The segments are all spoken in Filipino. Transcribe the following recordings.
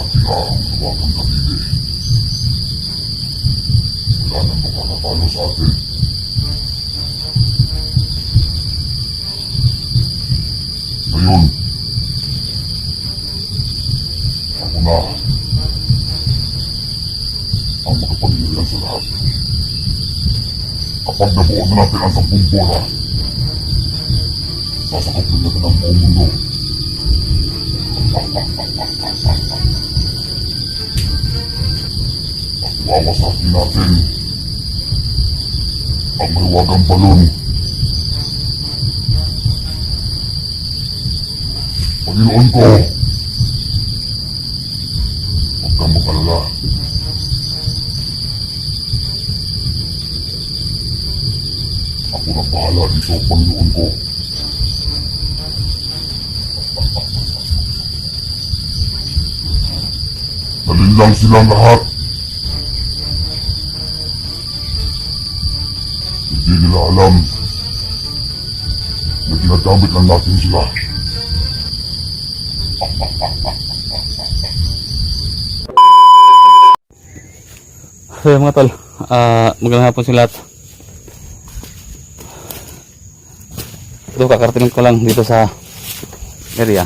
ating hawakan kanili. Wala nang makakatalo sa atin. Ngayon, ako na ang makapangyarihan sa lahat. Kapag nabuo na natin ang 10 bola, sasakopin natin ang buong mundo. Wawasakin natin ang mahiwagang balon. Panginoon ko, huwag kang mag-alala. Ako na bahala dito, Panginoon ko. Nalinlang silang lahat. Hindi nila alam na ginagamit lang natin sila. So mga tol, magandang hapon sa lahat. Ito, kakarating ko lang dito sa area.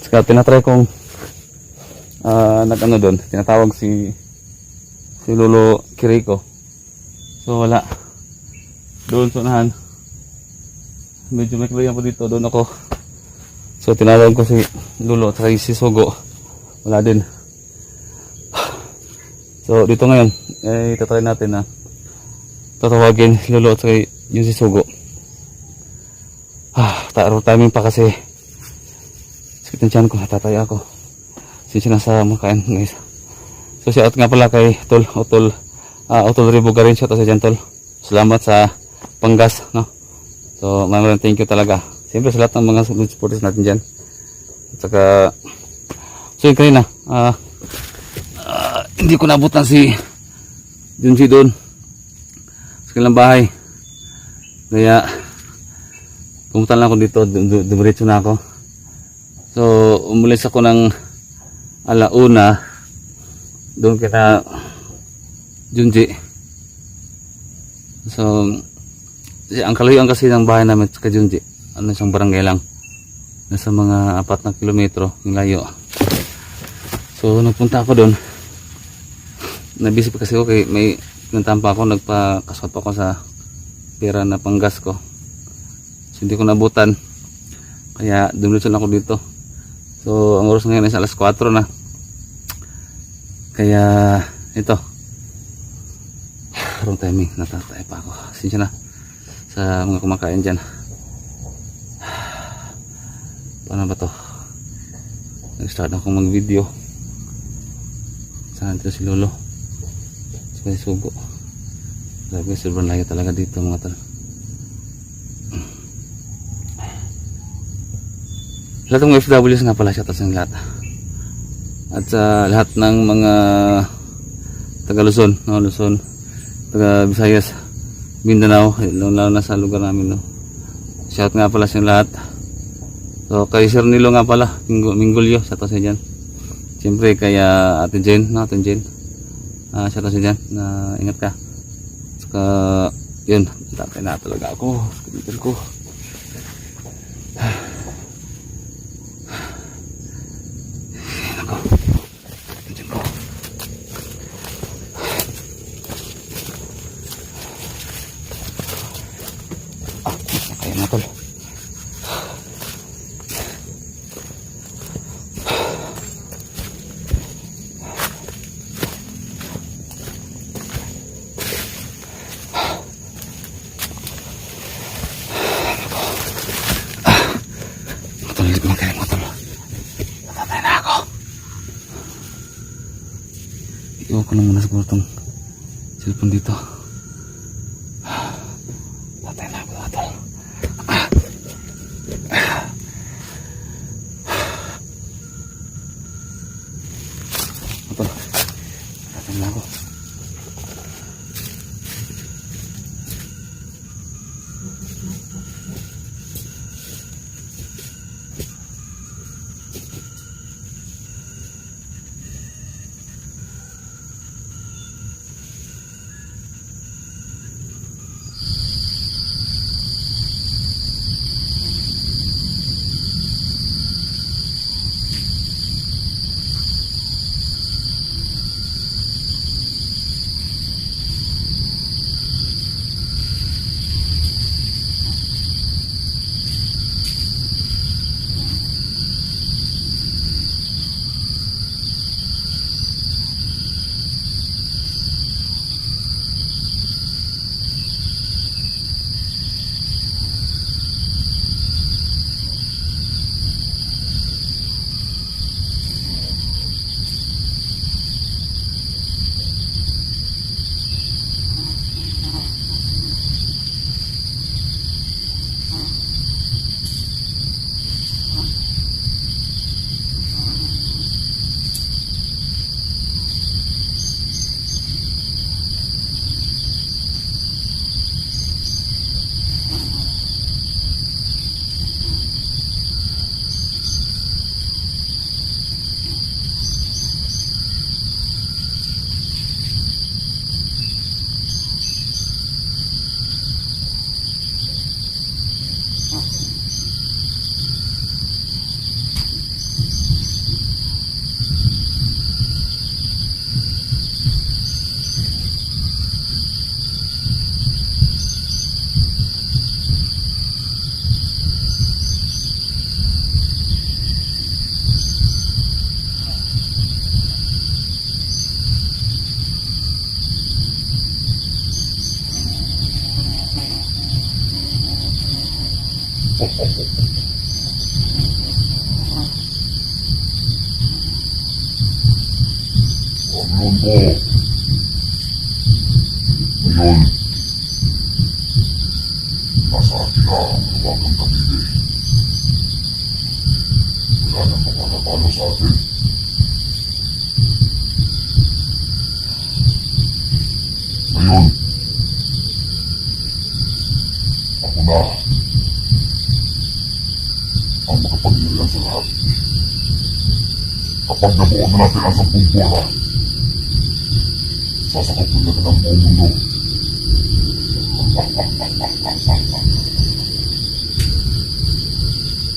Saka tinatry kong nag-ano doon, tinatawag si Lolo Kiriko. So wala. Doon sa unahan, medyo may kliyan po dito, doon ako. So tinawag ko si Lolo at si Sugo. Wala din. So dito ngayon, itatry natin na tatawagin si Lolo at yung si Sugo. Taro timing pa kasi sakit ng tiyan ko, natataya ako. Since nasa makain guys. So shout out nga pala kay Tol Otol Ribuga rin, shout out sa dyan Tol. Salamat sa panggas, no? So maraming thank you talaga. Siyempre sa lahat ng mga supporters natin dyan. At saka so yun kanina, hindi ko nabutan si Junji doon sa kanilang bahay. Kaya pumunta lang ako dito, dumiretso na ako. So umulis ako ng alauna doon kina Junji. So ang kalayuan kasi ng bahay namin sa Junji, ano, isang barangay lang, nasa mga 4 na kilometro yung layo. So nagpunta ako doon, nabisip kasi ako kay may pinuntahan pa ako, nagpakaswat pa ako sa pera na panggas ko. So hindi ko nabutan, kaya dumiretso na ako dito. So ang oras ngayon ay alas 4 na. Kaya ito, wrong timing, natatay pa ako. Sinsya na sa mga kumakain dyan. Paano ba to? Nag-start ako mag video. Saan dito si Lolo, si Sugo. Grabe, sobrang layo talaga dito mga tol. Lahat ng FWs nga pala, shoutout sa lahat. At sa lahat ng mga taga Luzon, no? Luzon, taga Visayas, Mindanao, lalo na sa lugar namin, no? Shout nga pala sa lahat. So kay Sir Nilo nga pala, Mingulyo, shoutout sa dyan. Siyempre kaya Ate Jen, no? Ate Jen, shoutout sa dyan, na ingat ka. Saka yun, tatay na talaga ako, kaibigan ko. Kaya na tol. Tuloy mo kayo mo tol. Natatay na ako. Iwan ko lang muna siguro itong cellphone dito. Tatay na ako tol. Tatay na ako. Panginoon ko. Ngayon, nasa akin na ang mawagang kabili. Wala nang makakapalo sa atin. Ngayon, ako na ang makapagyarihan sa lahat. Kapag nabuo na natin ang 10 bola, sasakop na natin ang buong mundo.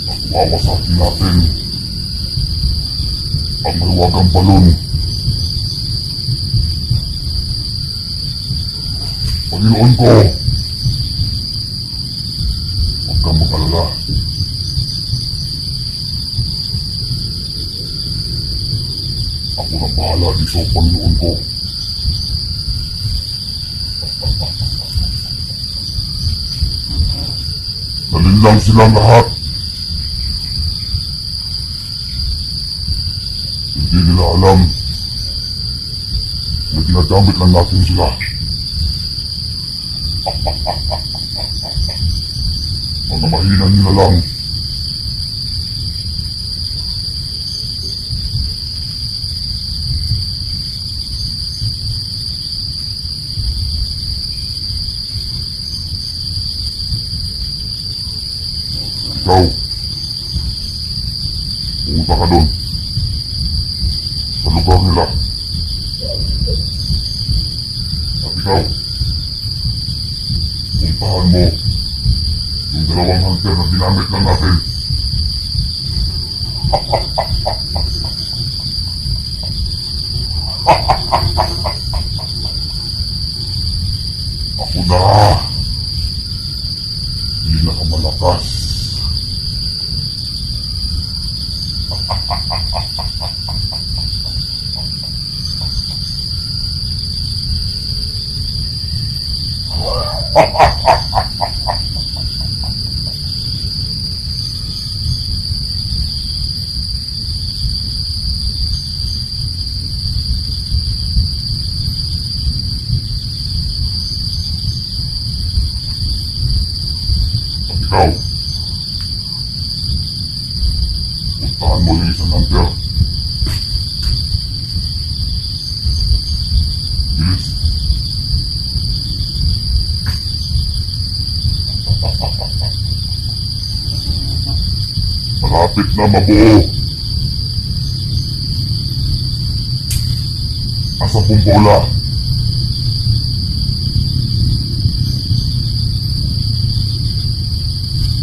At wawasakin natin ang maluwagang balon. Panginoon ko, huwag kang mag-alala. Ako na bahala dito, Panginoon ko. Nalinlang silang lahat. Hindi nila alam na ginagamit lang natin sila. Mga mahina nila lang. Ikaw, pumunta ka doon sa lugar nila. At ikaw, puntahan mo yung 2 hunter na ginamit lang natin. Ako na, pinakamalakas. Ikaw, puntahan mo yung isang hunter. Bilis. Malapit na mabuo ang 10 bola.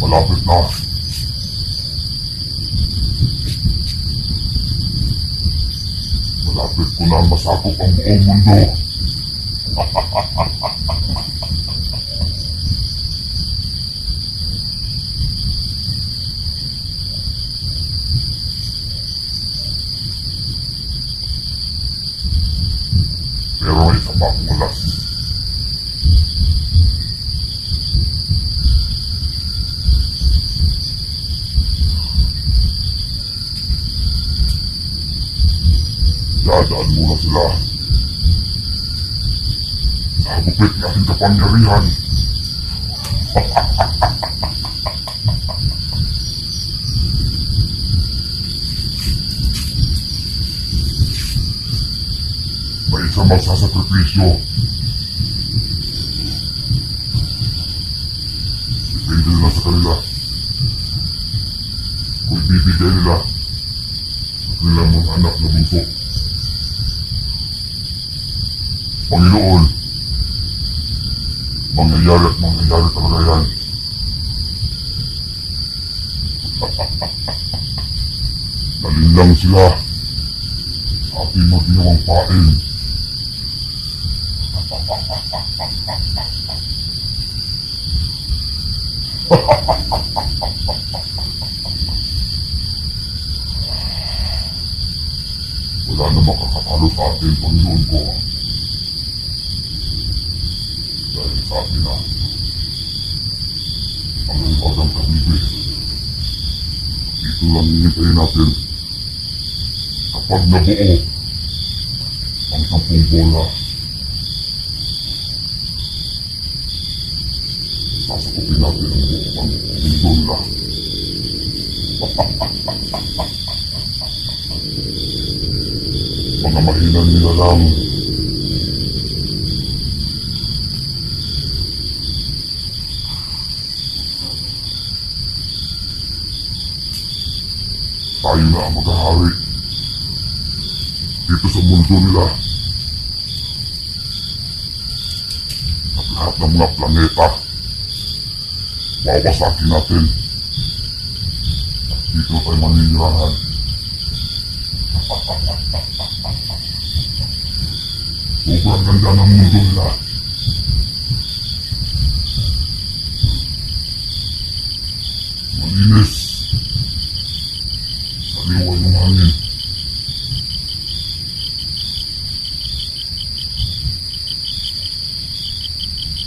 Malapit na. Malapit ko na masakop ang buong mundo. Pero may isa pa akong alas. Dadaan muna sila sa hagupit ng ating kapangyarihan. May isa magsasakripisyo. Depende na sa kanila kung ibibigay nila sa kanilang mga anak na bunso. Panginoon, mangyayari at mangyayari talaga yan. Nalinlang sila sa ating maginawang pain. Wala na makakapalo sa atin, Panginoon ko. Dahil sa atin na ang ibagang kabibig. Ito lang hihintayin natin. Kapag nabuo ang 10 bola, sasakupin natin ang buong mundo nila. Mga mahinan nila lang. Tayo na ang maghahari dito sa mundo nila. At lahat ng mga planeta, wawasakin natin. At dito tayo maninirahan. Sobrang ganda ng mundo nila. Malinis. Saliway ng hangin.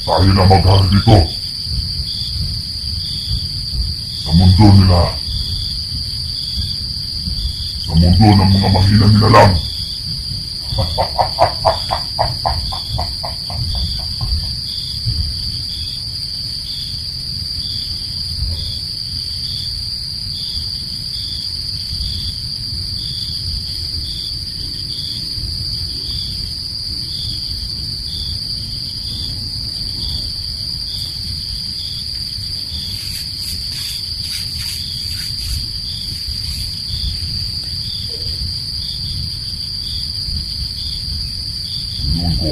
Tayo na maghari dito. Sa mundo nila. Sa mundo ng mga mahina nila lang. Yun ko.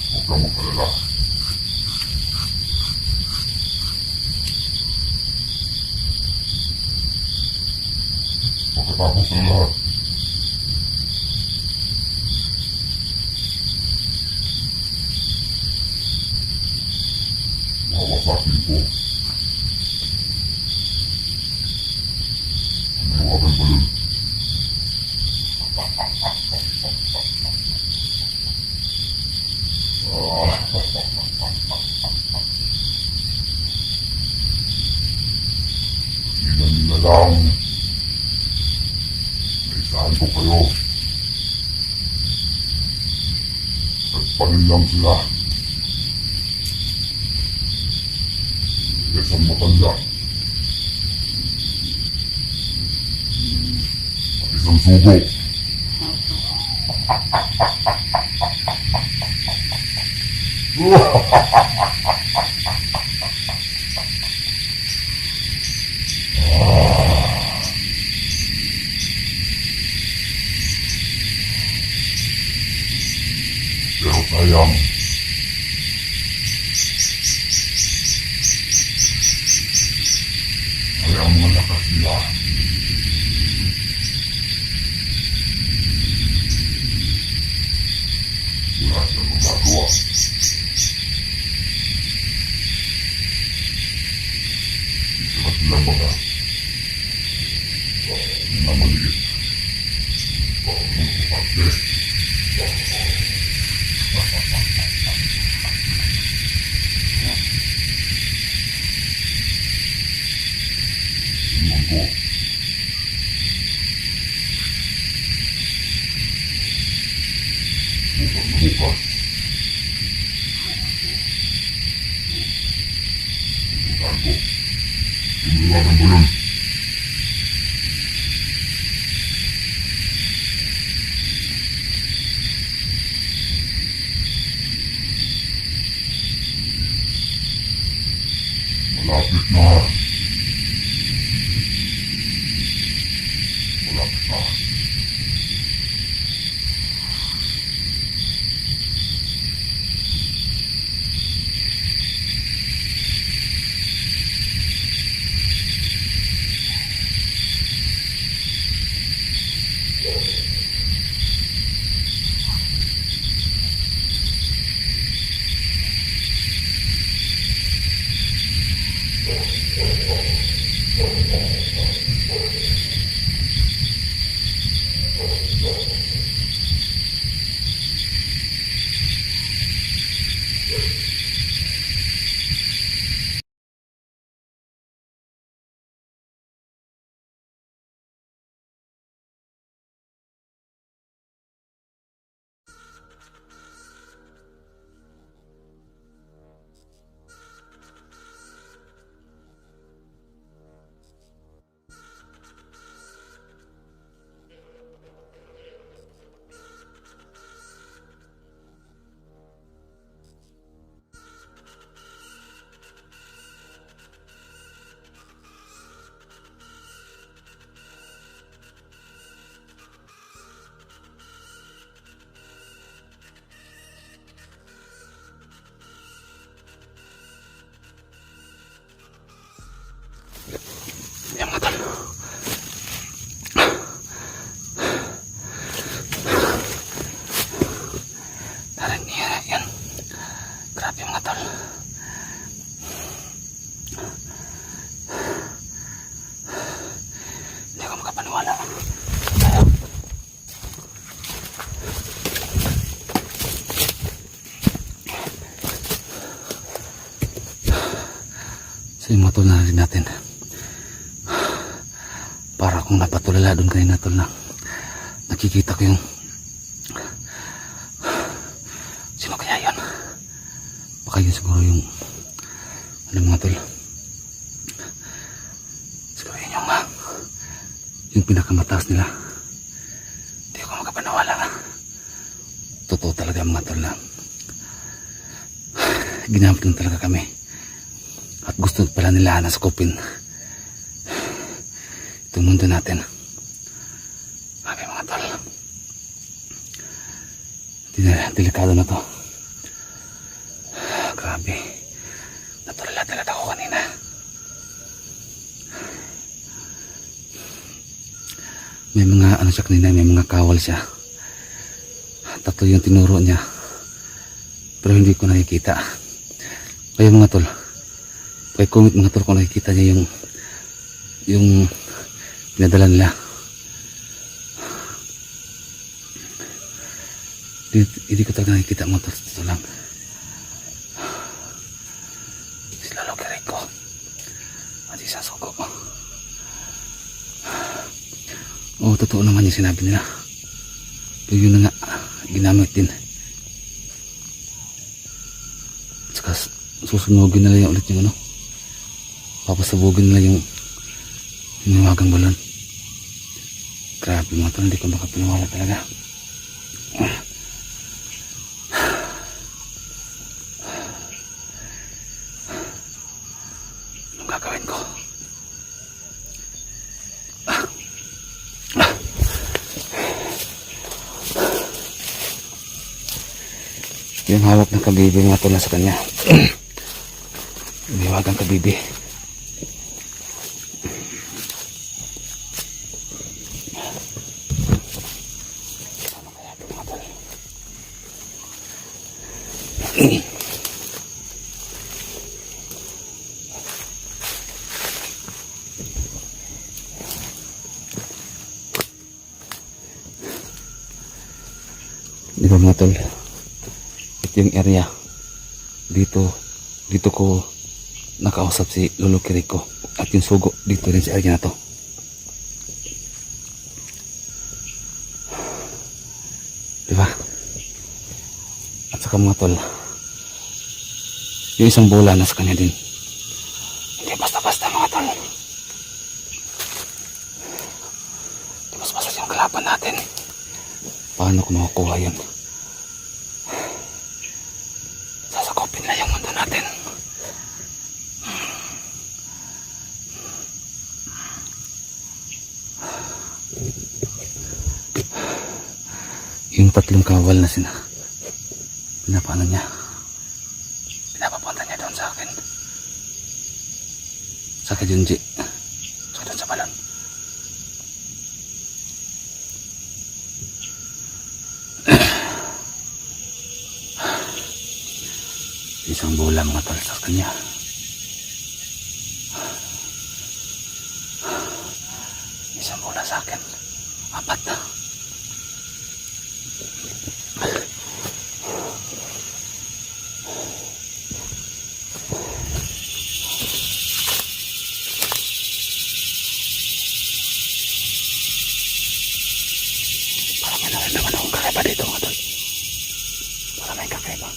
Huwag kang magkalala. Pagkatapos ng lahat, wawasakin ko ang mawagang balon. Ilan nila lang. Naisahan ko kayo. Nagpanin lang sila. Isang matanda. At isang sugo. Pero sayang, ay ang mga lakas nila. Wala silang magagawa. Isa silang mga maliit. Mga parte. Yun ko. Bukas na bukas. Bukan ko. Tumulungan ng balon. Malapit na. Malapit na. So yung mga tol na rin natin. Para kung napatulala doon kanina tol na nakikita ko yung sino kaya yun? Baka yun siguro yung ano mga tol, siguro yun yung pinakamataas nila. Hindi ako makapanawala. Totoo talaga mga tol na ginamit lang talaga kami at gusto pala nila naskopin itong mundo natin. Okay mga tol, delikado na to. Grabe, natulala talaga ako kanina. May mga ano siya kanina, may mga kawal siya. Tatlo yung tinuro niya pero hindi ko nakikita. Kaya mga tol, kaya comment mga tol kung nakikita niya yung pinadala nila. Hindi ko talaga nakikita mga tol. Ito lang si Lolo Kiriko at isang sugo. Oo, totoo naman yung sinabi nila. Pero yun na nga, ginamit din. Tsaka susunugin nila yung ulit yung ano, papasabugin nila yung hiniwagang balon. Grabe mga tol, hindi ko makapaniwala talaga. Anong gagawin ko? Yung hawak ng kabibi mga tol na sa kanya. Hiniwagang kabibi. Di ba mga tol, ito yung area dito ko nakausap si Lolo Kiriko at yung sugo dito rin sa area na to. Di ba? At saka mga tol, yung isang bola nasa kanya din. Hindi basta-basta mga tol. Di mas basta yung kalaban natin. Paano ko makukuha yun? Sasakopin na yung mundo natin. Yung tatlong kawal na pinapaano niya, pinapapunta niya doon sa akin, sa Junji, sa doon sa balon. Isang bola mga tol sa kanya. Isang bola sa akin. 4 na. Parang may naman akong kakaiba dito mga tol. Parang may kakaiba.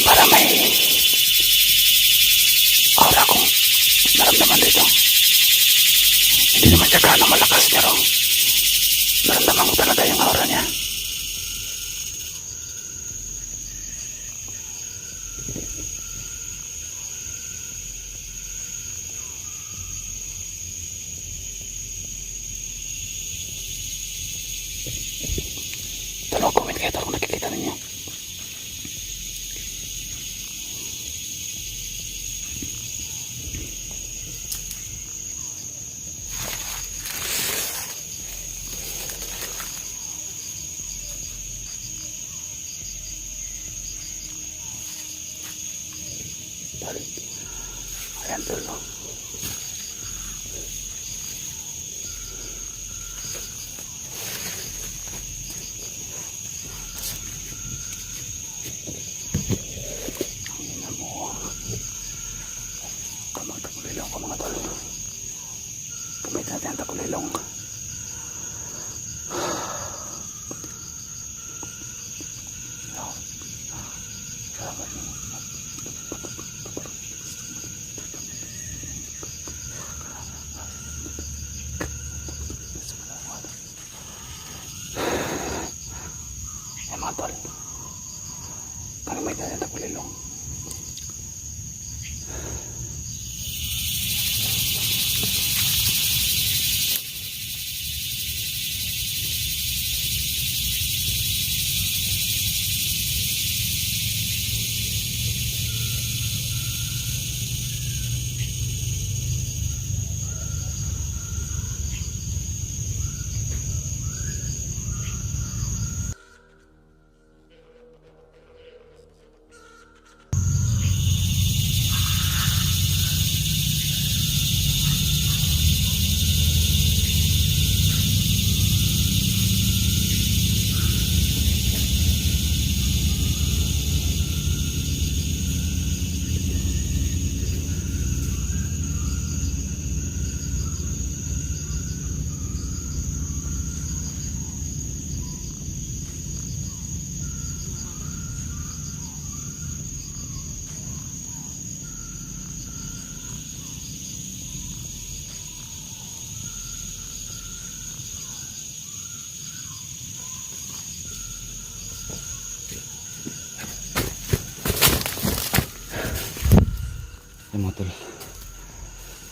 Para may aura kong naramdaman dito. Hindi naman siya gaano malakas pero naramdaman ko talaga yung aura niya. Talo, comment kayo kung nakikita ninyo. Ayan tulo. mga tol. Kaya may tayo na kulilong. Yung mga tol,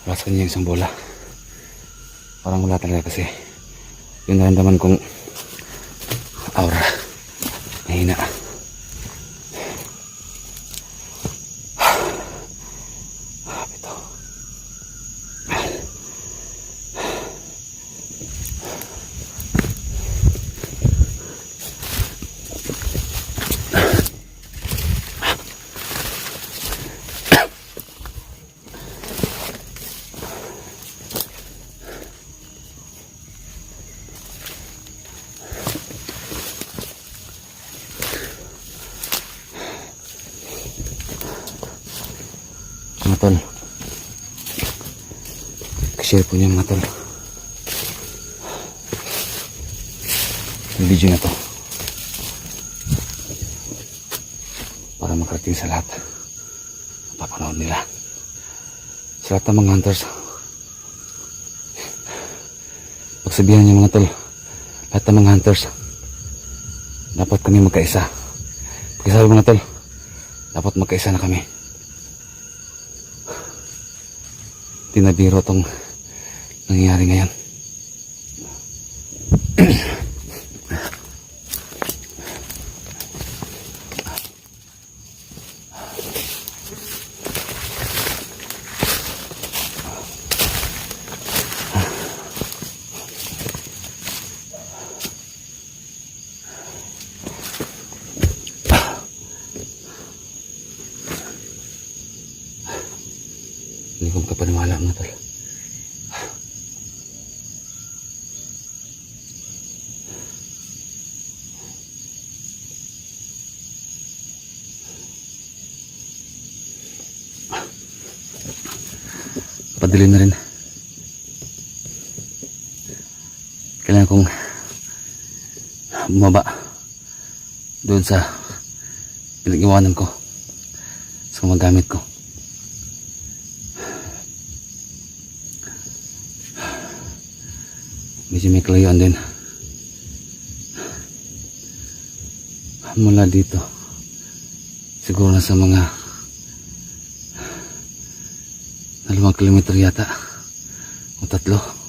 wala sa kanya yung isang bola. Parang wala talaga kasi yung naramdaman kong aura mahina. Ito. Mga tol, share po niya mga tol yung video na to para makarating sa lahat papanood nila, sa lahat ng mga hunters. Pagsabihan niyo mga tol, lahat ng mga hunters dapat kami magkaisa. Pagkasabi mga tol, dapat magkaisa na kami. Hindi na biro itong nangyayari ngayon. Hindi ko makapaniwala mga tol. Padilim na rin. Kailangan kong bumaba doon sa pinag-iwanan ko sa mga gamit ko. Medyo may kalayuan din mula dito, siguro nasa mga 2 kilometro yata o 3.